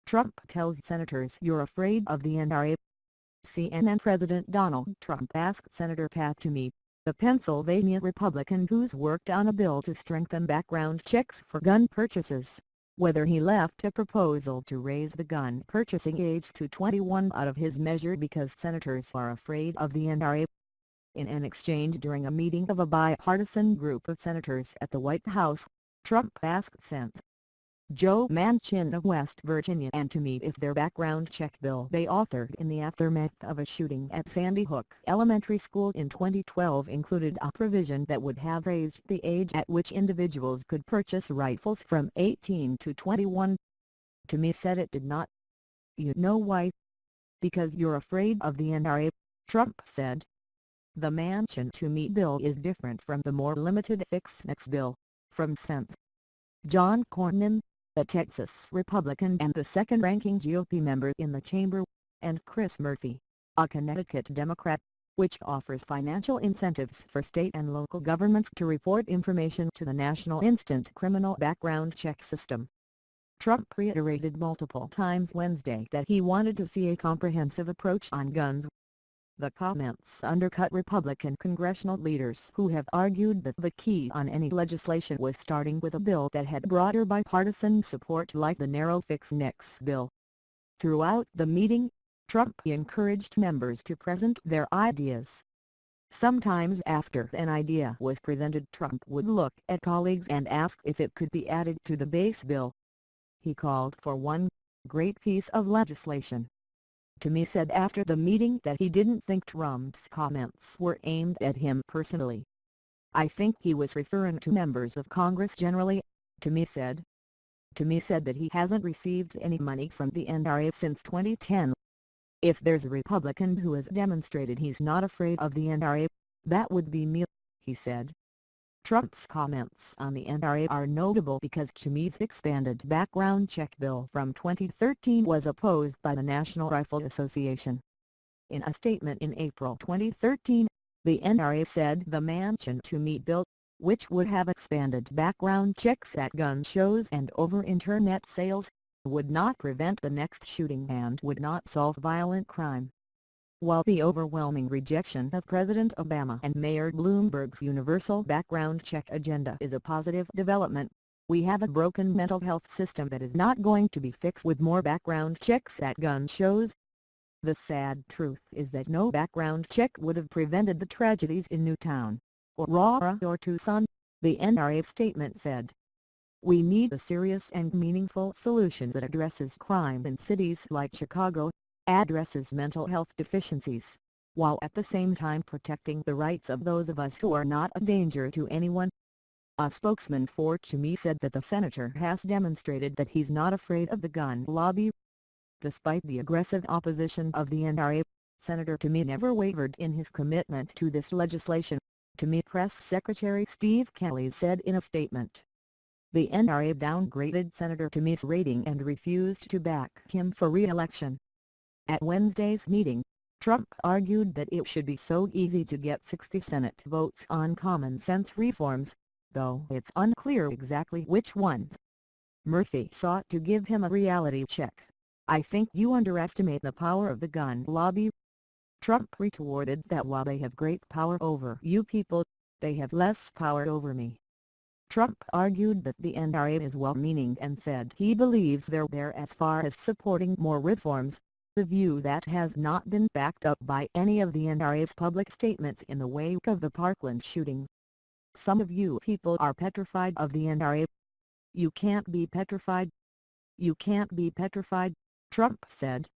Trump tells senators you're afraid of the NRA. CNN President Donald Trump asked Senator Pat Toomey, the Pennsylvania Republican who's worked on a bill to strengthen background checks for gun purchases, whether he left a proposal to raise the gun purchasing age to 21 out of his measure because senators are afraid of the NRA. In an exchange during a meeting of a bipartisan group of senators at the White House, Trump asked Sens. Joe Manchin of West Virginia and Toomey if their background check bill they authored in the aftermath of a shooting at Sandy Hook Elementary School in 2012 included a provision that would have raised the age at which individuals could purchase rifles from 18 to 21. Toomey said it did not. You know why? Because you're afraid of the NRA, Trump said. The Manchin-Toomey bill is different from the more limited Fix Next bill, from Sens. John Cornyn, a Texas Republican and the second-ranking GOP member in the chamber, and Chris Murphy, a Connecticut Democrat, which offers financial incentives for state and local governments to report information to the National Instant Criminal Background Check System. Trump reiterated multiple times Wednesday that he wanted to see a comprehensive approach on guns. The comments undercut Republican congressional leaders who have argued that the key on any legislation was starting with a bill that had broader bipartisan support like the narrow Fix Next bill. Throughout the meeting, Trump encouraged members to present their ideas. Sometimes after an idea was presented, Trump would look at colleagues and ask if it could be added to the base bill. He called for one great piece of legislation. Toomey said after the meeting that he didn't think Trump's comments were aimed at him personally. I think he was referring to members of Congress generally, Toomey said. Toomey said that he hasn't received any money from the NRA since 2010. If there's a Republican who has demonstrated he's not afraid of the NRA, that would be me, he said. Trump's comments on the NRA are notable because Toomey's expanded background check bill from 2013 was opposed by the National Rifle Association. In a statement in April 2013, the NRA said the Manchin-Toomey bill, which would have expanded background checks at gun shows and over internet sales, would not prevent the next shooting and would not solve violent crime. While the overwhelming rejection of President Obama and Mayor Bloomberg's universal background check agenda is a positive development, we have a broken mental health system that is not going to be fixed with more background checks at gun shows. The sad truth is that no background check would have prevented the tragedies in Newtown, Aurora or Tucson, the NRA statement said. We need a serious and meaningful solution that addresses crime in cities like Chicago, addresses mental health deficiencies, while at the same time protecting the rights of those of us who are not a danger to anyone. A spokesman for Toomey said that the senator has demonstrated that he's not afraid of the gun lobby. Despite the aggressive opposition of the NRA, Senator Toomey never wavered in his commitment to this legislation, Toomey Press Secretary Steve Kelly said in a statement. The NRA downgraded Senator Toomey's rating and refused to back him for re-election. At Wednesday's meeting, Trump argued that it should be so easy to get 60 Senate votes on common-sense reforms, though it's unclear exactly which ones. Murphy sought to give him a reality check. I think you underestimate the power of the gun lobby. Trump retorted that while they have great power over you people, they have less power over me. Trump argued that the NRA is well-meaning and said he believes they're there as far as supporting more reforms, the view that has not been backed up by any of the NRA's public statements in the wake of the Parkland shooting. Some of you people are petrified of the NRA. You can't be petrified. You can't be petrified, Trump said.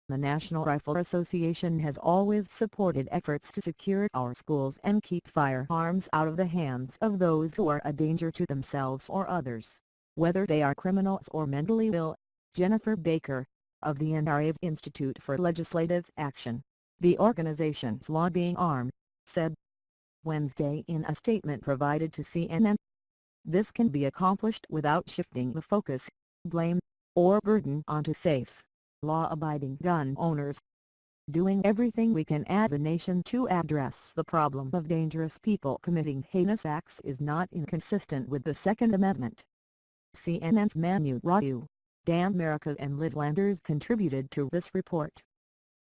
The National Rifle Association has always supported efforts to secure our schools and keep firearms out of the hands of those who are a danger to themselves or others, whether they are criminals or mentally ill, Jennifer Baker, of the NRA's Institute for Legislative Action, the organization's lobbying arm, said Wednesday in a statement provided to CNN. This can be accomplished without shifting the focus, blame, or burden onto safe, law-abiding gun owners. Doing everything we can as a nation to address the problem of dangerous people committing heinous acts is not inconsistent with the Second Amendment. CNN's Manu Raju, Dan Merica and Liz Landers contributed to this report.